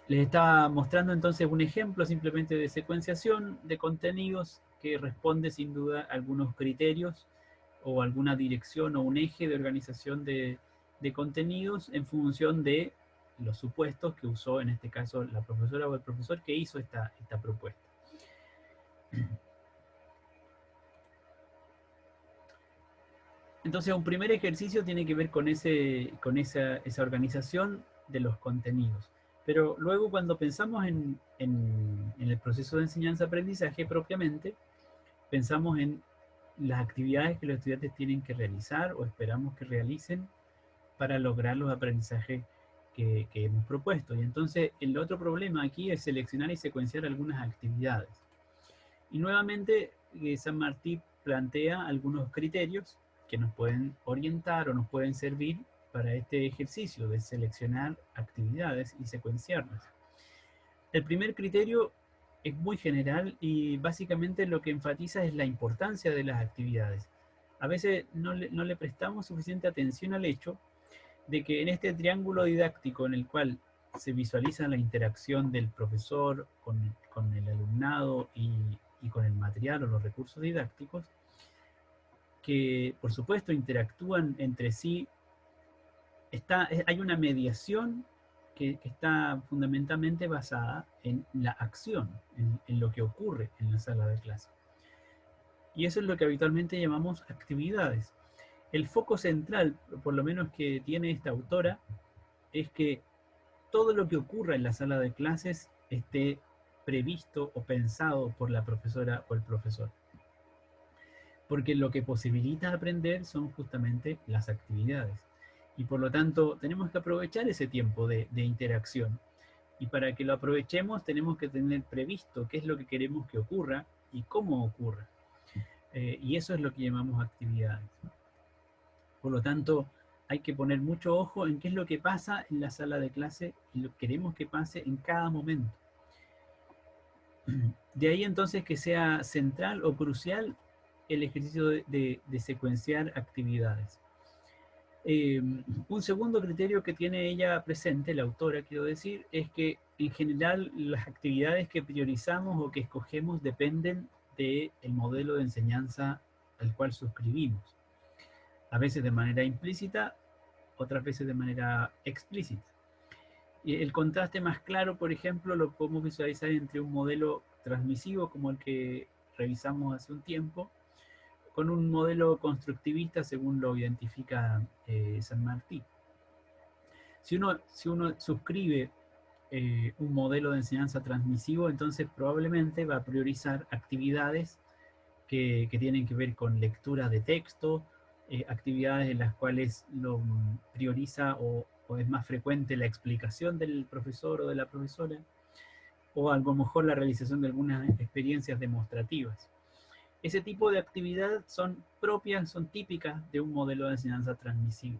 Les estaba mostrando entonces un ejemplo simplemente de secuenciación de contenidos que responde sin duda a algunos criterios o alguna dirección o un eje de organización de contenidos en función de los supuestos que usó en este caso la profesora o el profesor que hizo esta propuesta. Entonces, un primer ejercicio tiene que ver con esa organización de los contenidos. Pero luego cuando pensamos en el proceso de enseñanza-aprendizaje propiamente, pensamos en las actividades que los estudiantes tienen que realizar o esperamos que realicen para lograr los aprendizajes que hemos propuesto. Y entonces el otro problema aquí es seleccionar y secuenciar algunas actividades. Y nuevamente San Martín plantea algunos criterios que nos pueden orientar o nos pueden servir para este ejercicio de seleccionar actividades y secuenciarlas. El primer criterio es muy general y básicamente lo que enfatiza es la importancia de las actividades. A veces no le prestamos suficiente atención al hecho de que en este triángulo didáctico en el cual se visualiza la interacción del profesor con el alumnado y con el material o los recursos didácticos, que por supuesto interactúan entre sí, hay una mediación que está fundamentalmente basada en la acción, en lo que ocurre en la sala de clase. Y eso es lo que habitualmente llamamos actividades. El foco central, por lo menos que tiene esta autora, es que todo lo que ocurra en la sala de clases esté previsto o pensado por la profesora o el profesor. Porque lo que posibilita aprender son justamente las actividades. Y por lo tanto, tenemos que aprovechar ese tiempo de interacción. Y para que lo aprovechemos, tenemos que tener previsto qué es lo que queremos que ocurra y cómo ocurra. Y eso es lo que llamamos actividades. Por lo tanto, hay que poner mucho ojo en qué es lo que pasa en la sala de clase y lo que queremos que pase en cada momento. De ahí entonces que sea central o crucial el ejercicio de secuenciar actividades. Un segundo criterio que tiene ella presente, la autora quiero decir, es que en general las actividades que priorizamos o que escogemos dependen del modelo de enseñanza al cual suscribimos. A veces de manera implícita, otras veces de manera explícita. Y el contraste más claro, por ejemplo, lo podemos visualizar entre un modelo transmisivo como el que revisamos hace un tiempo, con un modelo constructivista según lo identifica San Martín. Si uno suscribe un modelo de enseñanza transmisivo, entonces probablemente va a priorizar actividades que tienen que ver con lectura de texto, actividades en las cuales lo prioriza o es más frecuente la explicación del profesor o de la profesora, o a lo mejor la realización de algunas experiencias demostrativas. Ese tipo de actividad son propias, son típicas de un modelo de enseñanza transmisivo.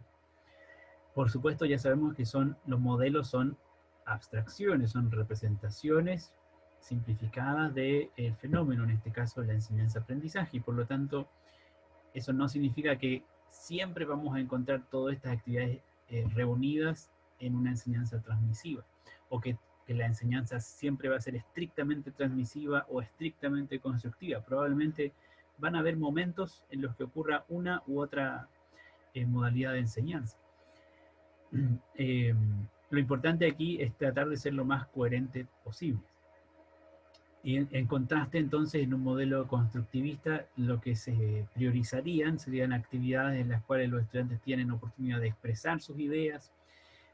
Por supuesto, ya sabemos que los modelos son abstracciones, son representaciones simplificadas del fenómeno, en este caso la enseñanza-aprendizaje, y por lo tanto, eso no significa que siempre vamos a encontrar todas estas actividades reunidas en una enseñanza transmisiva, o que la enseñanza siempre va a ser estrictamente transmisiva o estrictamente constructiva. Probablemente van a haber momentos en los que ocurra una u otra modalidad de enseñanza. Eh, lo importante aquí es tratar de ser lo más coherente posible. Y en contraste, entonces, en un modelo constructivista, lo que se priorizarían serían actividades en las cuales los estudiantes tienen oportunidad de expresar sus ideas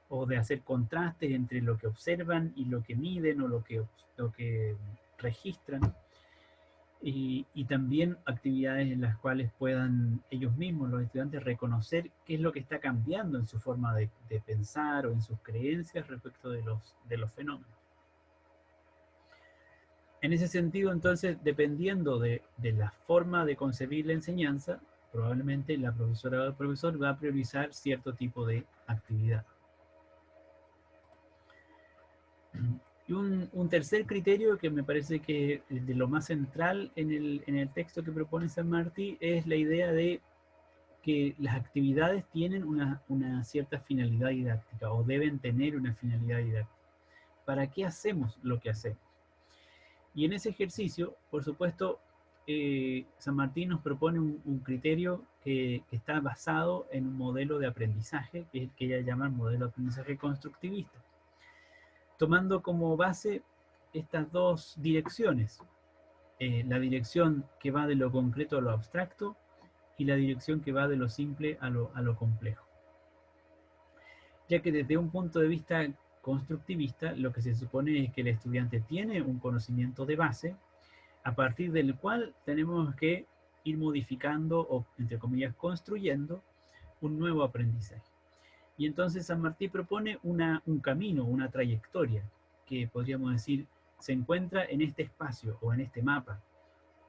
o de hacer contrastes entre lo que observan y lo que miden o lo que registran. Y también actividades en las cuales puedan ellos mismos, los estudiantes, reconocer qué es lo que está cambiando en su forma de pensar o en sus creencias respecto de los fenómenos. En ese sentido, entonces, dependiendo de la forma de concebir la enseñanza, probablemente la profesora o el profesor va a priorizar cierto tipo de actividad. Y un tercer criterio que me parece que es de lo más central en el texto que propone San Martín es la idea de que las actividades tienen una cierta finalidad didáctica o deben tener una finalidad didáctica. ¿para qué hacemos lo que hacemos? Y en ese ejercicio, por supuesto, San Martín nos propone un criterio que está basado en un modelo de aprendizaje, que es el que ella llama el modelo de aprendizaje constructivista, tomando como base estas dos direcciones, la dirección que va de lo concreto a lo abstracto y la dirección que va de lo simple a lo complejo. Ya que desde un punto de vista constructivista, lo que se supone es que el estudiante tiene un conocimiento de base, a partir del cual tenemos que ir modificando o, entre comillas, construyendo un nuevo aprendizaje. Y entonces San Martín propone un camino, una trayectoria, que podríamos decir se encuentra en este espacio o en este mapa,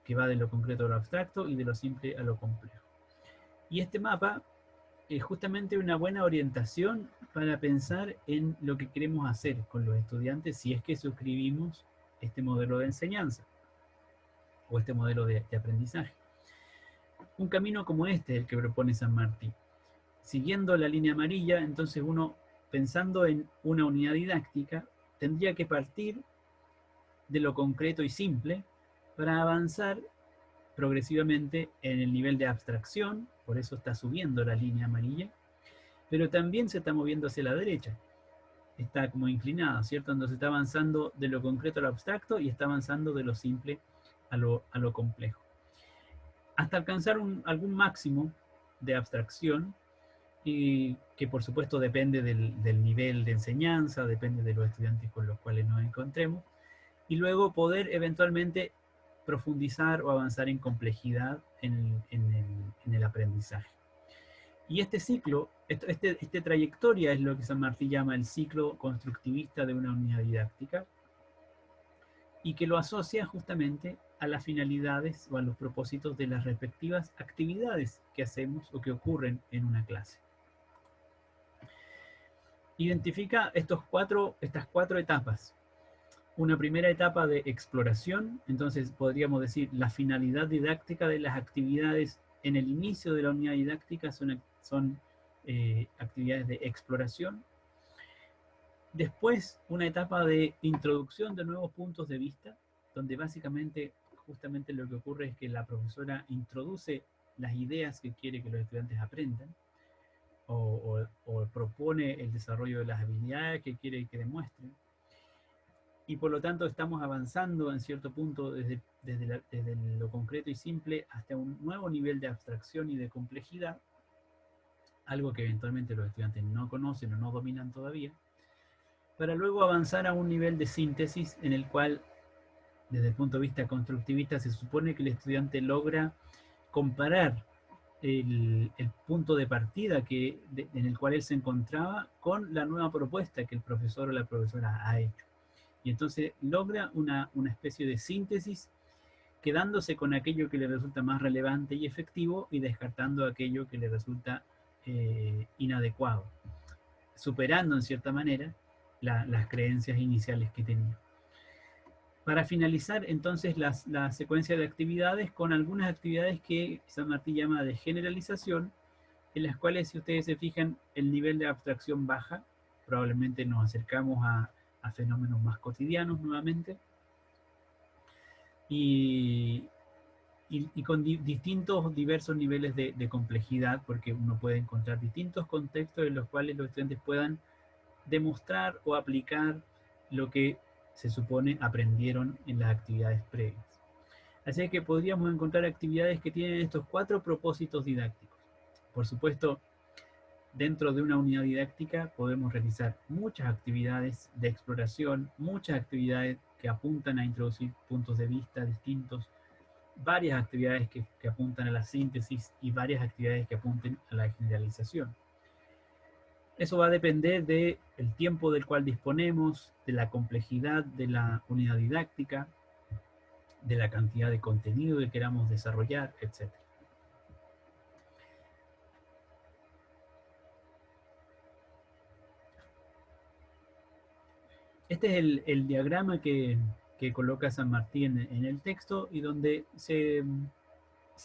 que va de lo concreto a lo abstracto y de lo simple a lo complejo. Y este mapa es justamente una buena orientación para pensar en lo que queremos hacer con los estudiantes si es que suscribimos este modelo de enseñanza o este modelo de aprendizaje. Un camino como este es el que propone San Martín. Siguiendo la línea amarilla, entonces uno, pensando en una unidad didáctica, tendría que partir de lo concreto y simple para avanzar progresivamente en el nivel de abstracción, por eso está subiendo la línea amarilla, pero también se está moviendo hacia la derecha, está como inclinada, ¿cierto? Entonces está avanzando de lo concreto a lo abstracto y está avanzando de lo simple a lo complejo, hasta alcanzar algún máximo de abstracción, y que por supuesto depende del nivel de enseñanza, depende de los estudiantes con los cuales nos encontremos, y luego poder eventualmente profundizar o avanzar en complejidad en el aprendizaje. Y este ciclo, esta trayectoria es lo que San Martín llama el ciclo constructivista de una unidad didáctica, y que lo asocia justamente a las finalidades o a los propósitos de las respectivas actividades que hacemos o que ocurren en una clase. Identifica estas cuatro etapas. Una primera etapa de exploración, entonces podríamos decir la finalidad didáctica de las actividades en el inicio de la unidad didáctica son actividades de exploración. Después, una etapa de introducción de nuevos puntos de vista, donde básicamente justamente lo que ocurre es que la profesora introduce las ideas que quiere que los estudiantes aprendan, o propone el desarrollo de las habilidades que quiere que demuestren. Y por lo tanto estamos avanzando en cierto punto desde lo concreto y simple hasta un nuevo nivel de abstracción y de complejidad, algo que eventualmente los estudiantes no conocen o no dominan todavía, para luego avanzar a un nivel de síntesis en el cual, desde el punto de vista constructivista, se supone que el estudiante logra comparar el punto de partida en el cual él se encontraba con la nueva propuesta que el profesor o la profesora ha hecho. Y entonces logra una especie de síntesis, quedándose con aquello que le resulta más relevante y efectivo y descartando aquello que le resulta inadecuado, superando en cierta manera las creencias iniciales que tenía. Para finalizar entonces la secuencia de actividades con algunas actividades que San Martín llama de generalización, en las cuales, si ustedes se fijan, el nivel de abstracción baja, probablemente nos acercamos a fenómenos más cotidianos nuevamente, y con distintos, diversos niveles de complejidad, porque uno puede encontrar distintos contextos en los cuales los estudiantes puedan demostrar o aplicar lo que se supone aprendieron en las actividades previas. Así que podríamos encontrar actividades que tienen estos cuatro propósitos didácticos. Por supuesto, dentro de una unidad didáctica podemos realizar muchas actividades de exploración, muchas actividades que apuntan a introducir puntos de vista distintos, varias actividades que apuntan a la síntesis y varias actividades que apunten a la generalización. Eso va a depender del tiempo del cual disponemos, de la complejidad de la unidad didáctica, de la cantidad de contenido que queramos desarrollar, etc. Este es el diagrama que coloca San Martín en el texto, y donde se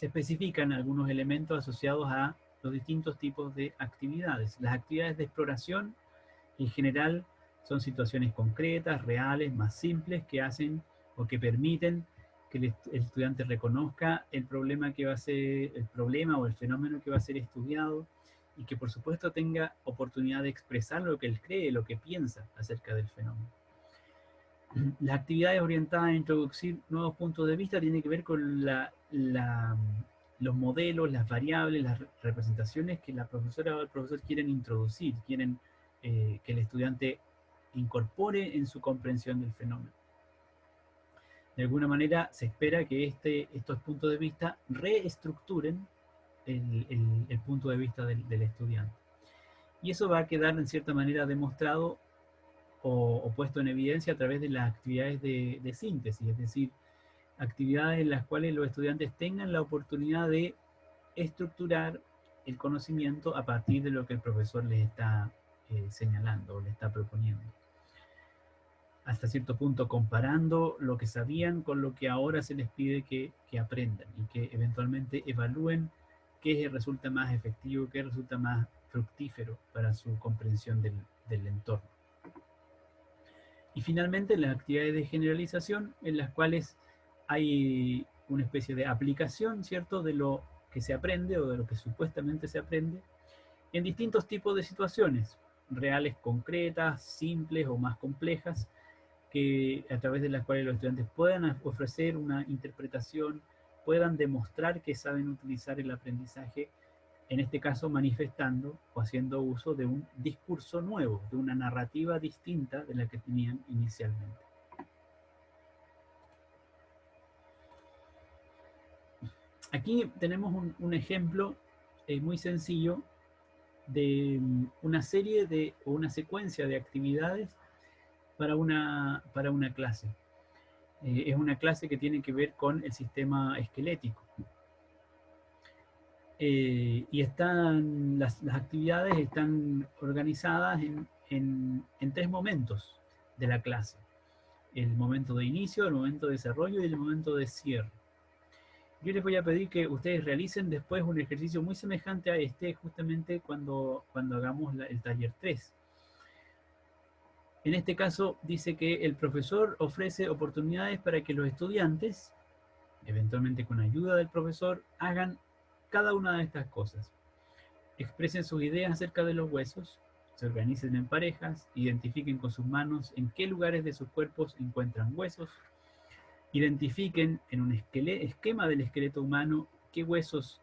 especifican algunos elementos asociados a los distintos tipos de actividades. Las actividades de exploración, en general, Son situaciones concretas, reales, más simples, que hacen o que permiten que el estudiante reconozca el problema que va a ser, el problema o el fenómeno que va a ser estudiado, y que por supuesto tenga oportunidad de expresar lo que él cree, lo que piensa acerca del fenómeno. Las actividades orientadas a introducir nuevos puntos de vista tienen que ver con los modelos, las variables, las representaciones que la profesora o el profesor quieren introducir, quieren que el estudiante incorpore en su comprensión del fenómeno. De alguna manera se espera que estos puntos de vista reestructuren el punto de vista del estudiante. Y eso va a quedar en cierta manera demostrado o puesto en evidencia a través de las actividades de síntesis, es decir, actividades en las cuales los estudiantes tengan la oportunidad de estructurar el conocimiento a partir de lo que el profesor les está señalando o les está proponiendo. Hasta cierto punto comparando lo que sabían con lo que ahora se les pide que aprendan, y que eventualmente evalúen qué resulta más efectivo, qué resulta más fructífero para su comprensión del entorno. Y finalmente las actividades de generalización, en las cuales hay una especie de aplicación, ¿cierto?, de lo que se aprende o de lo que supuestamente se aprende en distintos tipos de situaciones, reales, concretas, simples o más complejas, que a través de las cuales los estudiantes puedan ofrecer una interpretación, puedan demostrar que saben utilizar el aprendizaje, en este caso manifestando o haciendo uso de un discurso nuevo, de una narrativa distinta de la que tenían inicialmente. Aquí tenemos un ejemplo muy sencillo de una serie o una secuencia de actividades para una clase. Es una clase que tiene que ver con el sistema esquelético. Y las actividades están organizadas en tres momentos de la clase: el momento de inicio, el momento de desarrollo y el momento de cierre. Yo les voy a pedir que ustedes realicen después un ejercicio muy semejante a este, justamente cuando hagamos el taller 3. En este caso dice que el profesor ofrece oportunidades para que los estudiantes, eventualmente con ayuda del profesor, hagan cada una de estas cosas. Expresen sus ideas acerca de los huesos, se organicen en parejas, identifiquen con sus manos en qué lugares de sus cuerpos encuentran huesos, identifiquen en un esquema del esqueleto humano qué huesos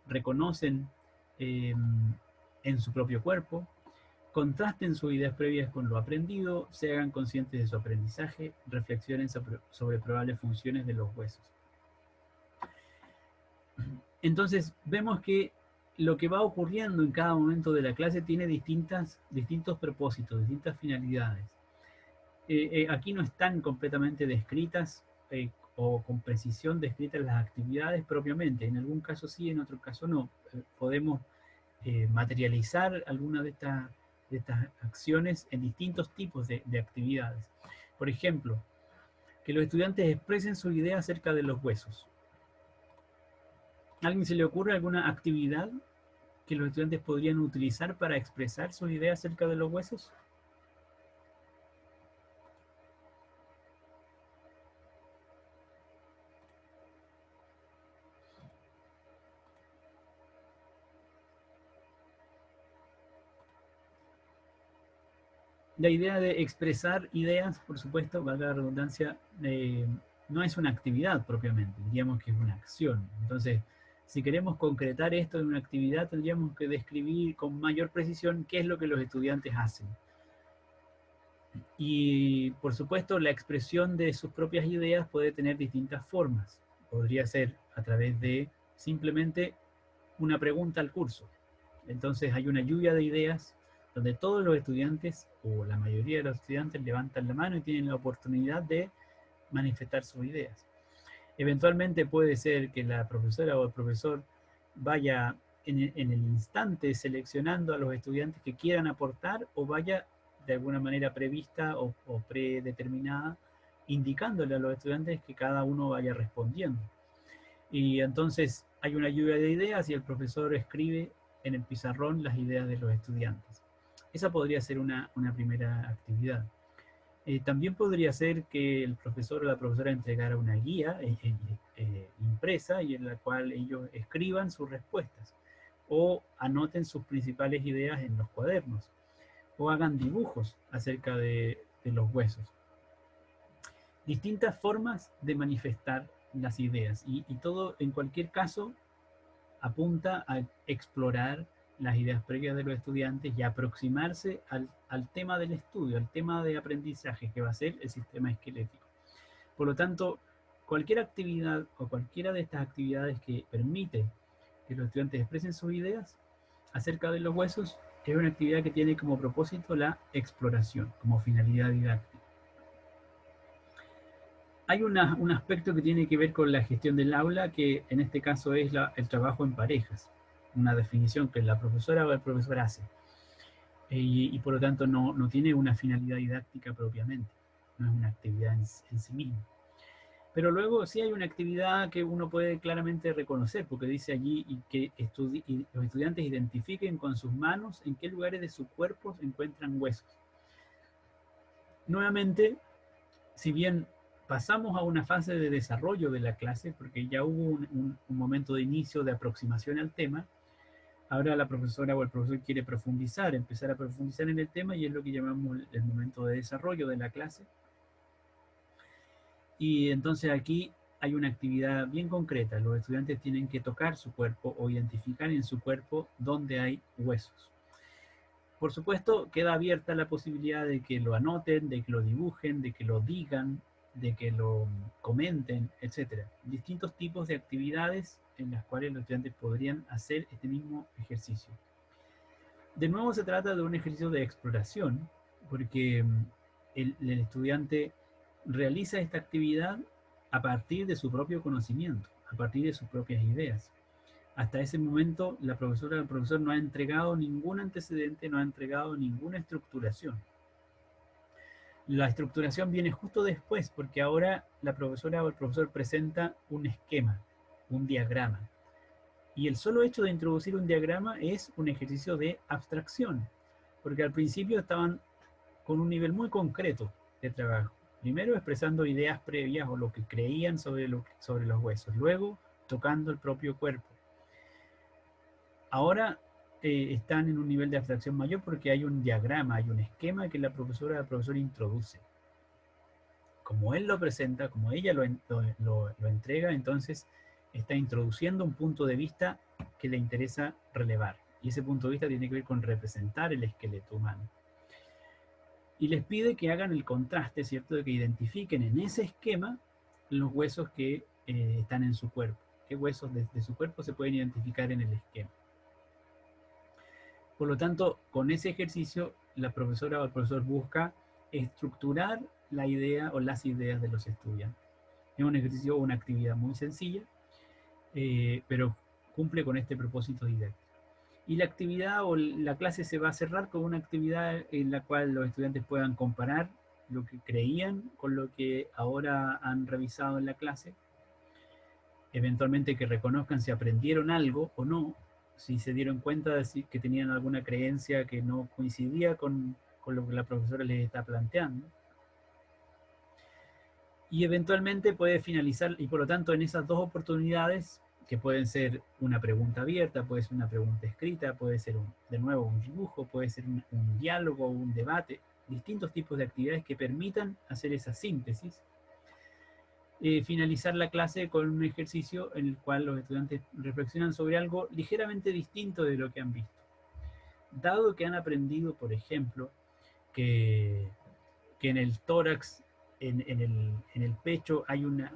reconocen en su propio cuerpo, contrasten sus ideas previas con lo aprendido, se hagan conscientes de su aprendizaje, reflexionen sobre probables funciones de los huesos. Entonces, vemos que lo que va ocurriendo en cada momento de la clase tiene distintos propósitos, distintas finalidades. Aquí no están completamente descritas o con precisión descritas las actividades propiamente. En algún caso sí, en otro caso no. Podemos materializar algunas de estas acciones en distintos tipos de actividades. Por ejemplo, que los estudiantes expresen su idea acerca de los huesos. ¿A alguien se le ocurre alguna actividad que los estudiantes podrían utilizar para expresar sus ideas acerca de los huesos? La idea de expresar ideas, por supuesto, valga la redundancia, no es una actividad propiamente, diríamos que es una acción. Entonces, si queremos concretar esto en una actividad, tendríamos que describir con mayor precisión qué es lo que los estudiantes hacen. Y, por supuesto, la expresión de sus propias ideas puede tener distintas formas. Podría ser a través de simplemente una pregunta al curso. Entonces hay una lluvia de ideas donde todos los estudiantes, o la mayoría de los estudiantes, levantan la mano y tienen la oportunidad de manifestar sus ideas. Eventualmente puede ser que la profesora o el profesor vaya en el instante seleccionando a los estudiantes que quieran aportar, o vaya de alguna manera prevista o predeterminada, indicándole a los estudiantes que cada uno vaya respondiendo. Y entonces hay una lluvia de ideas y el profesor escribe en el pizarrón las ideas de los estudiantes. Esa podría ser una primera actividad. También podría ser que el profesor o la profesora entregara una guía impresa y en la cual ellos escriban sus respuestas o anoten sus principales ideas en los cuadernos o hagan dibujos acerca de los huesos. Distintas formas de manifestar las ideas y todo en cualquier caso apunta a explorar las ideas previas de los estudiantes y aproximarse al tema del estudio, al tema de aprendizaje que va a ser el sistema esquelético. Por lo tanto, cualquier actividad o cualquiera de estas actividades que permite que los estudiantes expresen sus ideas acerca de los huesos es una actividad que tiene como propósito la exploración, como finalidad didáctica. Hay un aspecto que tiene que ver con la gestión del aula, que en este caso es el trabajo en parejas, una definición que la profesora o el profesor hace, y por lo tanto no tiene una finalidad didáctica propiamente, no es una actividad en sí misma. Pero luego sí hay una actividad que uno puede claramente reconocer, porque dice allí que los estudiantes identifiquen con sus manos en qué lugares de su cuerpo se encuentran huesos. Nuevamente, si bien pasamos a una fase de desarrollo de la clase, porque ya hubo un momento de inicio de aproximación al tema, ahora la profesora o el profesor quiere profundizar, empezar a profundizar en el tema y es lo que llamamos el momento de desarrollo de la clase. Y entonces aquí hay una actividad bien concreta. Los estudiantes tienen que tocar su cuerpo o identificar en su cuerpo dónde hay huesos. Por supuesto, queda abierta la posibilidad de que lo anoten, de que lo dibujen, de que lo digan, de que lo comenten, etc. Distintos tipos de actividades en las cuales los estudiantes podrían hacer este mismo ejercicio. De nuevo se trata de un ejercicio de exploración, porque el estudiante realiza esta actividad a partir de su propio conocimiento, a partir de sus propias ideas. Hasta ese momento, la profesora o el profesor no ha entregado ningún antecedente, no ha entregado ninguna estructuración. La estructuración viene justo después, porque ahora la profesora o el profesor presenta un esquema, un diagrama. Y el solo hecho de introducir un diagrama es un ejercicio de abstracción, porque al principio estaban con un nivel muy concreto de trabajo. Primero expresando ideas previas o lo que creían sobre los huesos, luego tocando el propio cuerpo. Ahora están en un nivel de abstracción mayor porque hay un diagrama, hay un esquema que la profesora o el profesor introduce. Como él lo presenta, como ella lo entrega, entonces está introduciendo un punto de vista que le interesa relevar. Y ese punto de vista tiene que ver con representar el esqueleto humano. Y les pide que hagan el contraste, ¿cierto? De que identifiquen en ese esquema los huesos que están en su cuerpo. ¿Qué huesos de su cuerpo se pueden identificar en el esquema? Por lo tanto, con ese ejercicio, la profesora o el profesor busca estructurar la idea o las ideas de los estudiantes. Es un ejercicio o una actividad muy sencilla, pero cumple con este propósito didáctico. Y la actividad o la clase se va a cerrar con una actividad en la cual los estudiantes puedan comparar lo que creían con lo que ahora han revisado en la clase, eventualmente que reconozcan si aprendieron algo o no, si se dieron cuenta de que tenían alguna creencia que no coincidía con lo que la profesora les está planteando. Y eventualmente puede finalizar, y por lo tanto en esas dos oportunidades, que pueden ser una pregunta abierta, puede ser una pregunta escrita, puede ser de nuevo un dibujo, puede ser un diálogo, un debate, distintos tipos de actividades que permitan hacer esa síntesis. Finalizar la clase con un ejercicio en el cual los estudiantes reflexionan sobre algo ligeramente distinto de lo que han visto. Dado que han aprendido, por ejemplo, que en el tórax, en el pecho, hay una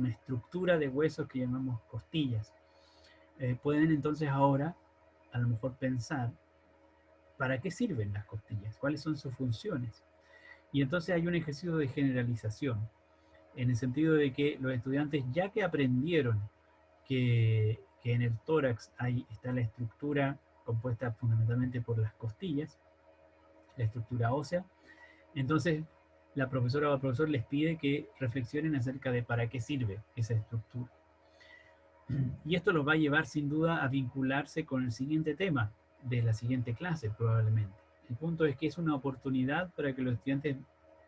estructura de huesos que llamamos costillas. Pueden entonces ahora, a lo mejor, pensar para qué sirven las costillas, cuáles son sus funciones. Y entonces hay un ejercicio de generalización, en el sentido de que los estudiantes, ya que aprendieron que en el tórax está la estructura compuesta fundamentalmente por las costillas, la estructura ósea, entonces la profesora o el profesor les pide que reflexionen acerca de para qué sirve esa estructura. Y esto los va a llevar sin duda a vincularse con el siguiente tema de la siguiente clase probablemente. El punto es que es una oportunidad para que los estudiantes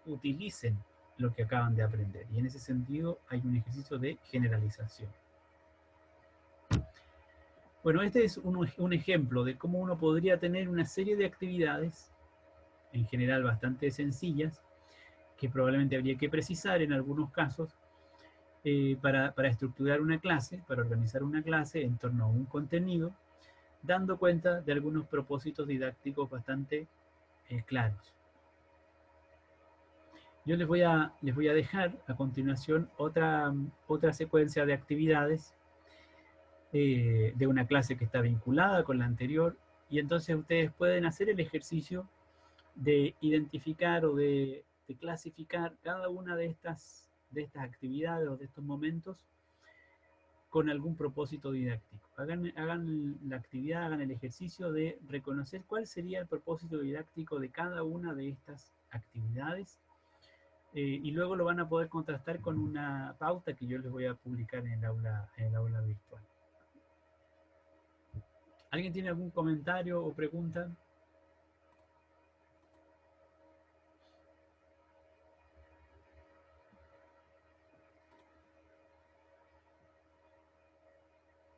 utilicen lo que acaban de aprender. Y en ese sentido hay un ejercicio de generalización. Bueno, este es un ejemplo de cómo uno podría tener una serie de actividades, en general bastante sencillas, que probablemente habría que precisar en algunos casos, para estructurar una clase, para organizar una clase en torno a un contenido, dando cuenta de algunos propósitos didácticos bastante claros. Yo les voy a dejar a continuación otra secuencia de actividades de una clase que está vinculada con la anterior, y entonces ustedes pueden hacer el ejercicio de identificar o de clasificar cada una de estas actividades o de estos momentos con algún propósito didáctico. Hagan la actividad, hagan el ejercicio de reconocer cuál sería el propósito didáctico de cada una de estas actividades, y luego lo van a poder contrastar con una pauta que yo les voy a publicar en el aula virtual. ¿Alguien tiene algún comentario o pregunta?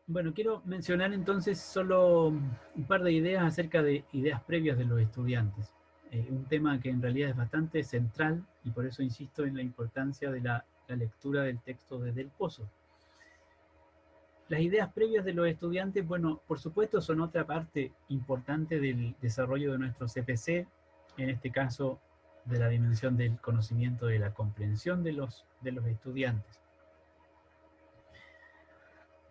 Bueno, quiero mencionar entonces solo un par de ideas acerca de ideas previas de los estudiantes. Un tema que en realidad es bastante central y por eso insisto en la importancia de la lectura del texto de Del Pozo. Las ideas previas de los estudiantes, bueno, por supuesto son otra parte importante del desarrollo de nuestro CPC, en este caso de la dimensión del conocimiento, de la comprensión de los estudiantes.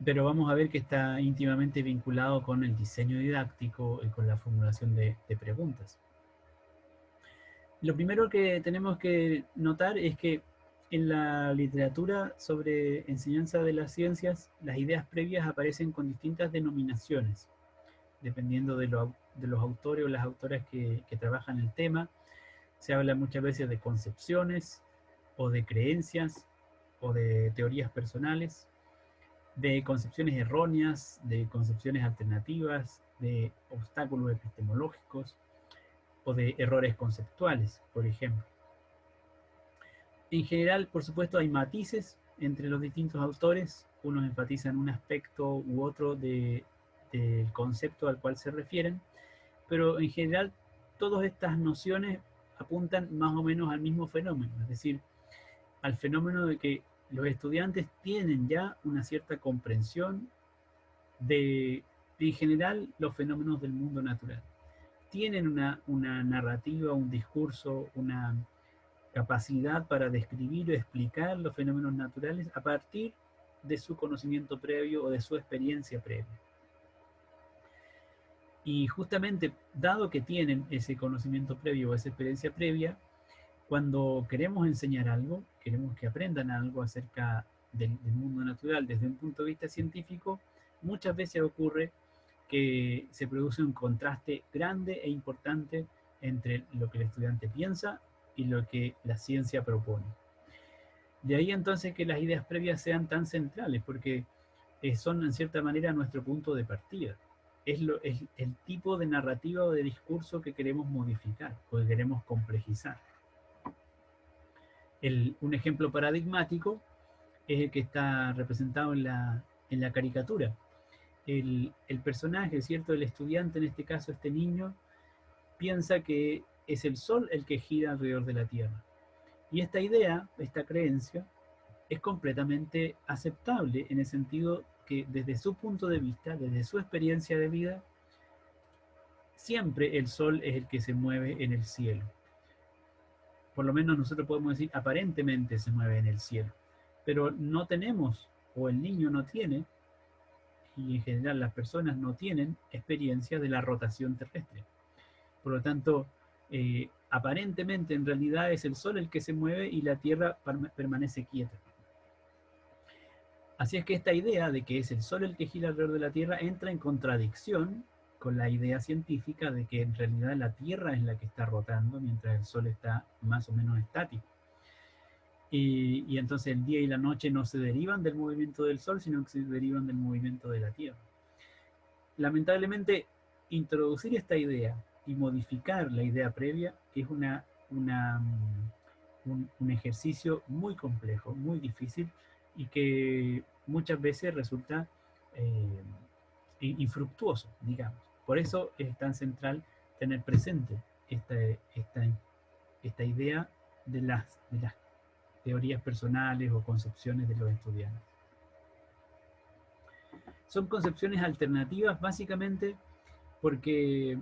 Pero vamos a ver que está íntimamente vinculado con el diseño didáctico y con la formulación de preguntas. Lo primero que tenemos que notar es que en la literatura sobre enseñanza de las ciencias, las ideas previas aparecen con distintas denominaciones, dependiendo de los autores o las autoras que trabajan el tema. Se habla muchas veces de concepciones, o de creencias, o de teorías personales, de concepciones erróneas, de concepciones alternativas, de obstáculos epistemológicos o de errores conceptuales, por ejemplo. En general, por supuesto, hay matices entre los distintos autores. Unos enfatizan un aspecto u otro del concepto al cual se refieren, pero en general todas estas nociones apuntan más o menos al mismo fenómeno, es decir, al fenómeno de que los estudiantes tienen ya una cierta comprensión de, en general, los fenómenos del mundo natural. Tienen una narrativa, un discurso, una capacidad para describir o explicar los fenómenos naturales a partir de su conocimiento previo o de su experiencia previa. Y justamente, dado que tienen ese conocimiento previo o esa experiencia previa, cuando queremos enseñar algo, queremos que aprendan algo acerca del mundo natural desde un punto de vista científico, muchas veces ocurre que se produce un contraste grande e importante entre lo que el estudiante piensa y lo que la ciencia propone. De ahí entonces que las ideas previas sean tan centrales, porque son en cierta manera nuestro punto de partida. Es el tipo de narrativa o de discurso que queremos modificar o que queremos complejizar. Un ejemplo paradigmático es el que está representado en la caricatura. El personaje, ¿cierto? El estudiante, en este caso este niño, piensa que es el Sol el que gira alrededor de la Tierra. Y esta idea, esta creencia, es completamente aceptable en el sentido que desde su punto de vista, desde su experiencia de vida, siempre el Sol es el que se mueve en el cielo. Por lo menos nosotros podemos decir aparentemente se mueve en el cielo, pero no tenemos, o el niño no tiene, y en general las personas no tienen experiencia de la rotación terrestre. Por lo tanto, aparentemente en realidad es el Sol el que se mueve y la Tierra permanece quieta. Así es que esta idea de que es el Sol el que gira alrededor de la Tierra entra en contradicción con la idea científica de que en realidad la Tierra es la que está rotando mientras el Sol está más o menos estático. Y entonces el día y la noche no se derivan del movimiento del Sol, sino que se derivan del movimiento de la Tierra. Lamentablemente, introducir esta idea y modificar la idea previa es un ejercicio muy complejo, muy difícil y que muchas veces resulta eh, infructuoso, digamos. Por eso es tan central tener presente esta, esta, esta idea de las teorías personales o concepciones de los estudiantes. Son concepciones alternativas básicamente porque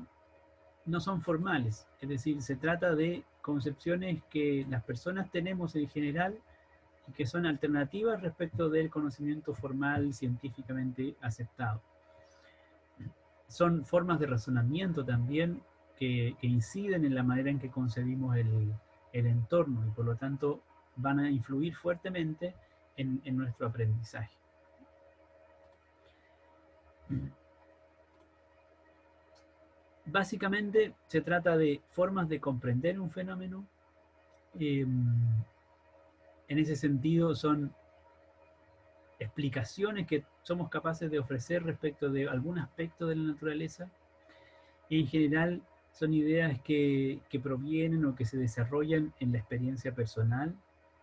no son formales, es decir, se trata de concepciones que las personas tenemos en general y que son alternativas respecto del conocimiento formal científicamente aceptado. Son formas de razonamiento también que inciden en la manera en que concebimos el entorno y por lo tanto van a influir fuertemente en nuestro aprendizaje. Básicamente se trata de formas de comprender un fenómeno. En ese sentido son explicaciones que somos capaces de ofrecer respecto de algún aspecto de la naturaleza. En general son ideas que provienen o que se desarrollan en la experiencia personal,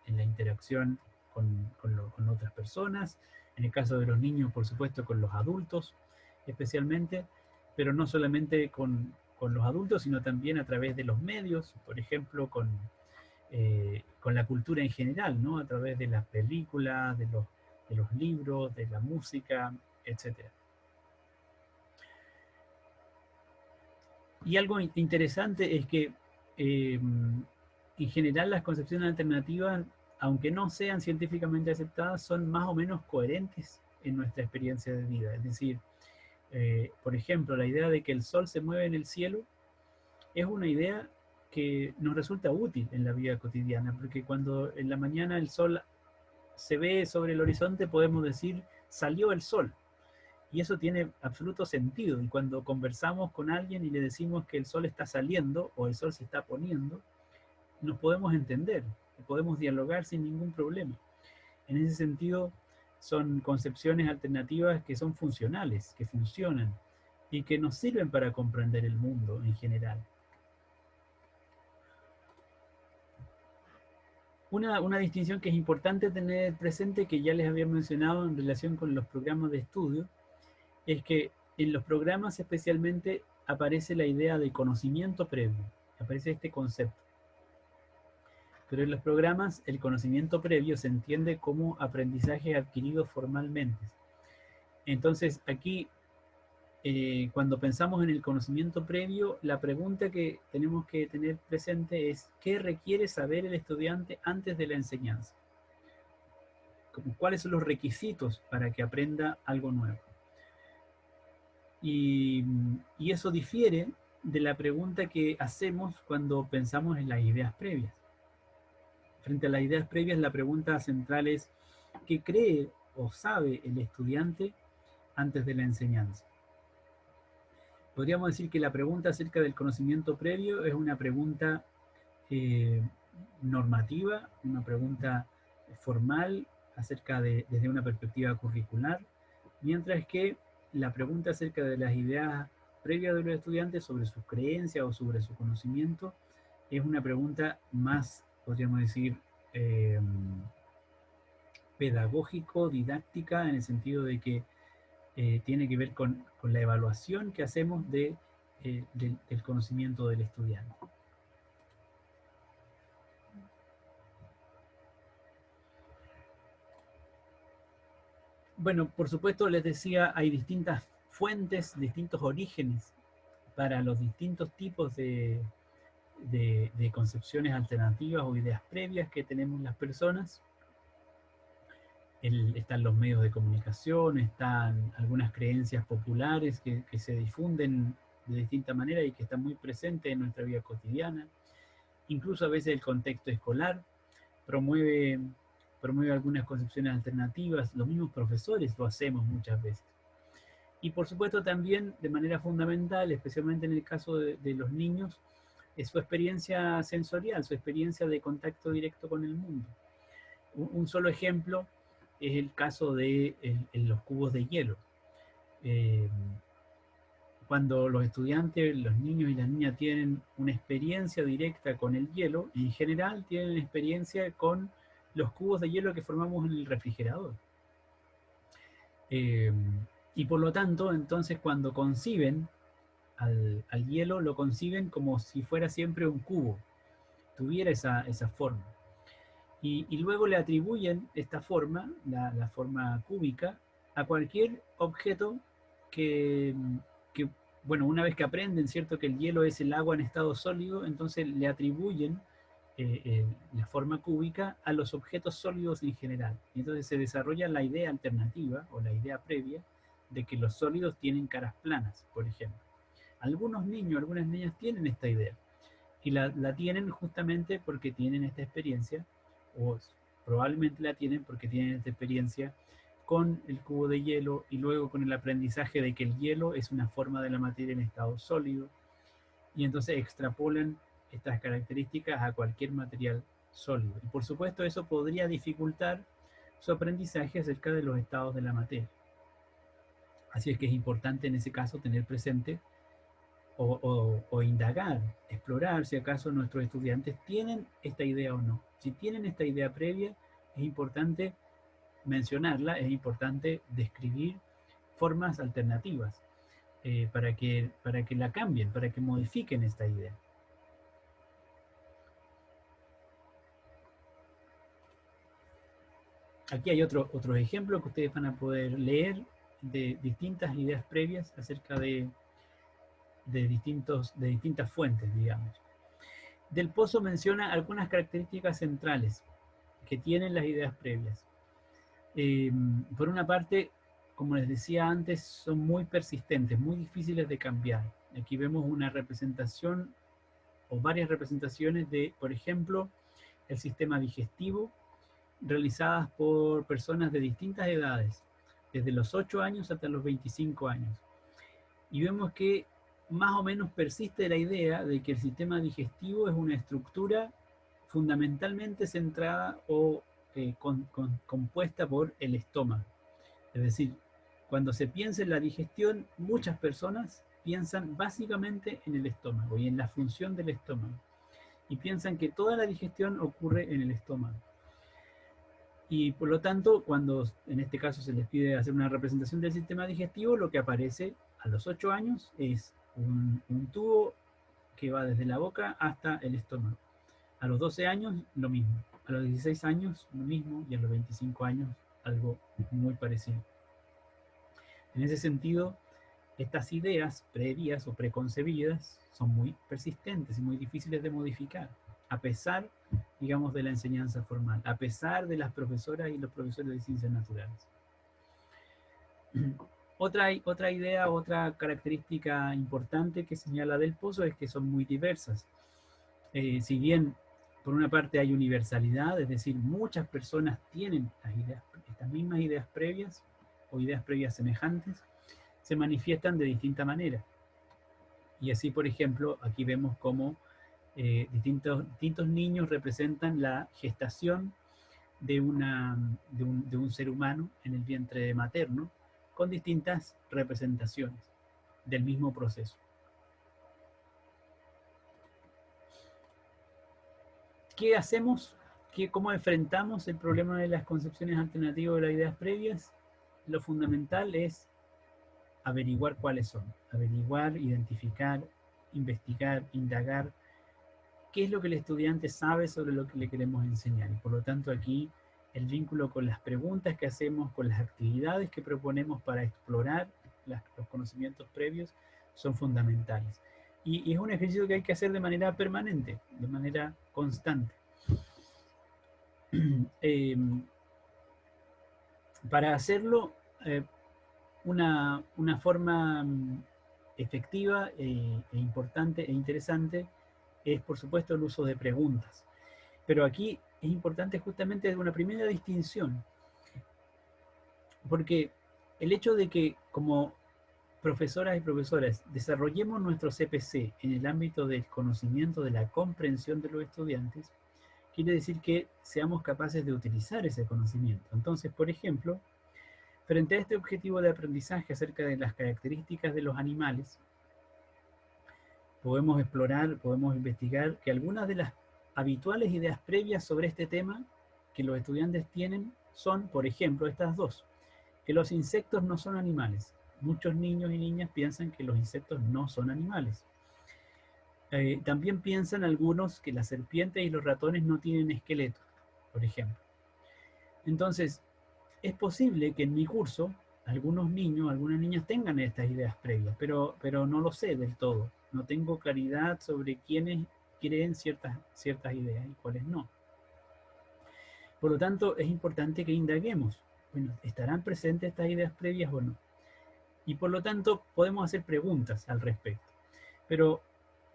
en la interacción con otras personas, en el caso de los niños, por supuesto, con los adultos, especialmente, pero no solamente con los adultos, sino también a través de los medios, por ejemplo, con la cultura en general, ¿no? A través de las películas, de los libros, de la música, etc. Y algo interesante es que en general las concepciones alternativas, aunque no sean científicamente aceptadas, son más o menos coherentes en nuestra experiencia de vida. Es decir, por ejemplo, la idea de que el sol se mueve en el cielo es una idea que nos resulta útil en la vida cotidiana, porque cuando en la mañana el sol se ve sobre el horizonte, podemos decir, salió el sol. Y eso tiene absoluto sentido. Y cuando conversamos con alguien y le decimos que el sol está saliendo o el sol se está poniendo, nos podemos entender, podemos dialogar sin ningún problema. En ese sentido, son concepciones alternativas que son funcionales, que funcionan y que nos sirven para comprender el mundo en general. Una distinción que es importante tener presente, que ya les había mencionado en relación con los programas de estudio, es que en los programas especialmente aparece la idea de conocimiento previo, aparece este concepto. Pero en los programas el conocimiento previo se entiende como aprendizaje adquirido formalmente. Entonces aquí, cuando pensamos en el conocimiento previo, la pregunta que tenemos que tener presente es ¿qué requiere saber el estudiante antes de la enseñanza? ¿Cuáles son los requisitos para que aprenda algo nuevo? Y eso difiere de la pregunta que hacemos cuando pensamos en las ideas previas. Frente a las ideas previas, la pregunta central es ¿qué cree o sabe el estudiante antes de la enseñanza? Podríamos decir que la pregunta acerca del conocimiento previo es una pregunta normativa, una pregunta formal desde una perspectiva curricular, mientras que la pregunta acerca de las ideas previas de los estudiantes sobre sus creencias o sobre su conocimiento es una pregunta más, podríamos decir, pedagógico, didáctica, en el sentido de que tiene que ver con la evaluación que hacemos del conocimiento del estudiante. Bueno, por supuesto, les decía, hay distintas fuentes, distintos orígenes para los distintos tipos de concepciones alternativas o ideas previas que tenemos las personas. Están los medios de comunicación, están algunas creencias populares que se difunden de distinta manera y que están muy presentes en nuestra vida cotidiana. Incluso a veces el contexto escolar promueve algunas concepciones alternativas, los mismos profesores lo hacemos muchas veces. Y por supuesto también de manera fundamental, especialmente en el caso de los niños, es su experiencia sensorial, su experiencia de contacto directo con el mundo. Un solo ejemplo es el caso de los cubos de hielo. cuando los estudiantes, los niños y las niñas tienen una experiencia directa con el hielo, en general tienen experiencia con los cubos de hielo que formamos en el refrigerador. Eh, y por lo tanto, entonces cuando conciben al hielo, lo conciben como si fuera siempre un cubo, tuviera esa forma. Y luego le atribuyen esta forma, la forma cúbica, a cualquier objeto que, que, bueno, una vez que aprenden, ¿cierto?, que el hielo es el agua en estado sólido, entonces le atribuyen la forma cúbica a los objetos sólidos en general. Y entonces se desarrolla la idea alternativa o la idea previa de que los sólidos tienen caras planas, por ejemplo. Algunos niños, algunas niñas tienen esta idea y la tienen justamente porque tienen esta experiencia, o probablemente la tienen porque tienen esta experiencia con el cubo de hielo y luego con el aprendizaje de que el hielo es una forma de la materia en estado sólido, y entonces extrapolan estas características a cualquier material sólido. Y por supuesto eso podría dificultar su aprendizaje acerca de los estados de la materia. Así es que es importante en ese caso tener presente o indagar, explorar si acaso nuestros estudiantes tienen esta idea o no. Si tienen esta idea previa, es importante mencionarla, es importante describir formas alternativas para que la cambien, para que modifiquen esta idea. Aquí hay otros ejemplos que ustedes van a poder leer de distintas ideas previas acerca de distintas fuentes, digamos. Del Pozo menciona algunas características centrales que tienen las ideas previas. Por una parte, como les decía antes, son muy persistentes, muy difíciles de cambiar. Aquí vemos una representación o varias representaciones de, por ejemplo, el sistema digestivo, realizadas por personas de distintas edades, desde los 8 años hasta los 25 años. Y vemos que más o menos persiste la idea de que el sistema digestivo es una estructura fundamentalmente centrada o compuesta por el estómago. Es decir, cuando se piensa en la digestión, muchas personas piensan básicamente en el estómago y en la función del estómago. Y piensan que toda la digestión ocurre en el estómago. Y por lo tanto, cuando en este caso se les pide hacer una representación del sistema digestivo, lo que aparece a los 8 años es un tubo que va desde la boca hasta el estómago. A los 12 años, lo mismo. A los 16 años, lo mismo. Y a los 25 años, algo muy parecido. En ese sentido, estas ideas previas o preconcebidas son muy persistentes y muy difíciles de modificar, a pesar, digamos, de la enseñanza formal, a pesar de las profesoras y los profesores de ciencias naturales. Otra idea, otra característica importante que señala Del Pozo es que son muy diversas. Si bien por una parte hay universalidad, es decir, muchas personas tienen estas mismas ideas previas o ideas previas semejantes, se manifiestan de distinta manera. Y así, por ejemplo, aquí vemos cómo distintos niños representan la gestación de un ser humano en el vientre materno, con distintas representaciones del mismo proceso. ¿Qué hacemos? ¿Cómo enfrentamos el problema de las concepciones alternativas de las ideas previas? Lo fundamental es averiguar cuáles son, averiguar, identificar, investigar, indagar qué es lo que el estudiante sabe sobre lo que le queremos enseñar. Y por lo tanto aquí el vínculo con las preguntas que hacemos, con las actividades que proponemos para explorar los conocimientos previos son fundamentales. Y es un ejercicio que hay que hacer de manera permanente, de manera constante. Para hacerlo, una forma efectiva e importante e interesante es, por supuesto, el uso de preguntas. Pero aquí es importante justamente una primera distinción, porque el hecho de que como profesoras y profesores desarrollemos nuestro CPC en el ámbito del conocimiento, de la comprensión de los estudiantes, quiere decir que seamos capaces de utilizar ese conocimiento. Entonces, por ejemplo, frente a este objetivo de aprendizaje acerca de las características de los animales, podemos explorar, podemos investigar que algunas de las habituales ideas previas sobre este tema que los estudiantes tienen son, por ejemplo, estas dos, que los insectos no son animales. Muchos niños y niñas piensan que los insectos no son animales. También piensan algunos que las serpientes y los ratones no tienen esqueleto, por ejemplo. Entonces, es posible que en mi curso algunos niños, algunas niñas tengan estas ideas previas, pero no lo sé del todo. No tengo claridad sobre quiénes creen ciertas ideas y cuáles no. Por lo tanto, es importante que indaguemos. Bueno, ¿estarán presentes estas ideas previas o no? Y por lo tanto, podemos hacer preguntas al respecto. Pero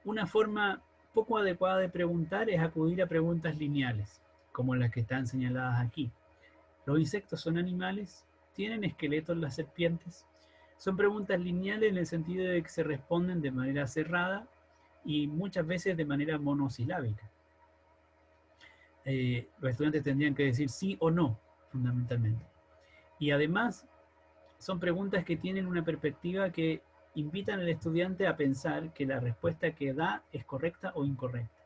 una forma poco adecuada de preguntar es acudir a preguntas lineales, como las que están señaladas aquí. ¿Los insectos son animales? ¿Tienen esqueletos las serpientes? Son preguntas lineales en el sentido de que se responden de manera cerrada y muchas veces de manera monosilábica. Los estudiantes tendrían que decir sí o no, fundamentalmente. Y además, son preguntas que tienen una perspectiva que invitan al estudiante a pensar que la respuesta que da es correcta o incorrecta.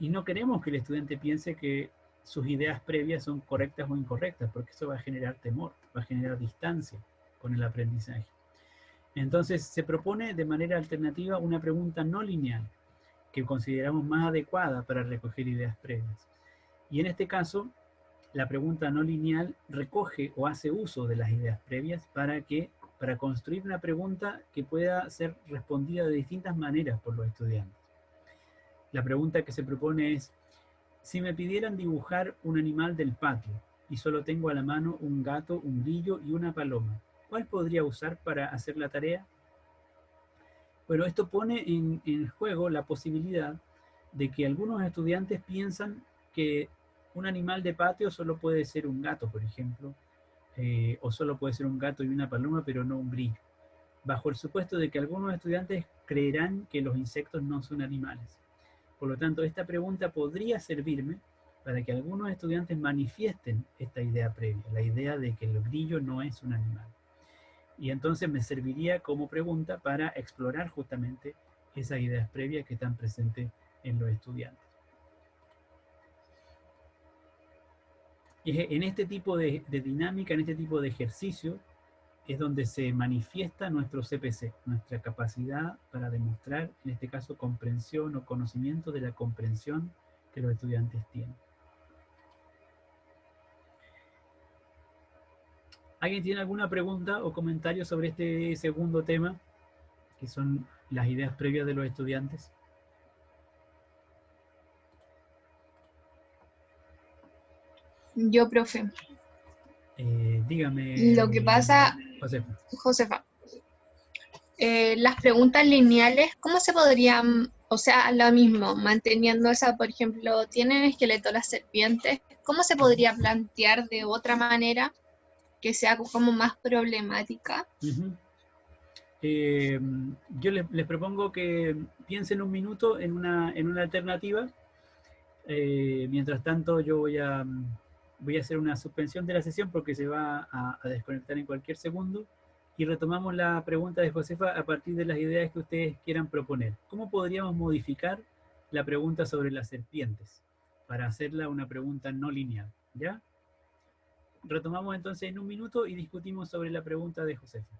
Y no queremos que el estudiante piense que sus ideas previas son correctas o incorrectas, porque eso va a generar temor, va a generar distancia con el aprendizaje. Entonces se propone de manera alternativa una pregunta no lineal, que consideramos más adecuada para recoger ideas previas. Y en este caso, la pregunta no lineal recoge o hace uso de las ideas previas para construir una pregunta que pueda ser respondida de distintas maneras por los estudiantes. La pregunta que se propone es: si me pidieran dibujar un animal del patio y solo tengo a la mano un gato, un grillo y una paloma, ¿cuál podría usar para hacer la tarea? Bueno, esto pone en juego la posibilidad de que algunos estudiantes piensan que un animal de patio solo puede ser un gato, por ejemplo, o solo puede ser un gato y una paloma, pero no un grillo, bajo el supuesto de que algunos estudiantes creerán que los insectos no son animales. Por lo tanto, esta pregunta podría servirme para que algunos estudiantes manifiesten esta idea previa, la idea de que el grillo no es un animal. Y entonces me serviría como pregunta para explorar justamente esas ideas previas que están presentes en los estudiantes. Y en este tipo de dinámica, en este tipo de ejercicio, es donde se manifiesta nuestro CPC, nuestra capacidad para demostrar, en este caso, comprensión o conocimiento de la comprensión que los estudiantes tienen. ¿Alguien tiene alguna pregunta o comentario sobre este segundo tema, que son las ideas previas de los estudiantes? Yo, profe. Dígame, Lo que pasa, Josefa. Josefa, las preguntas lineales, ¿cómo se podrían, o sea, lo mismo, manteniendo esa, por ejemplo, ¿tienen esqueleto las serpientes? ¿Cómo se podría plantear de otra manera que sea como más problemática? Yo les propongo que piensen un minuto en una alternativa. Mientras tanto, yo voy a hacer una suspensión de la sesión porque se va a desconectar en cualquier segundo y retomamos la pregunta de Josefa a partir de las ideas que ustedes quieran proponer. ¿Cómo podríamos modificar la pregunta sobre las serpientes para hacerla una pregunta no lineal? ¿Ya? Retomamos entonces en un minuto y discutimos sobre la pregunta de Josefa.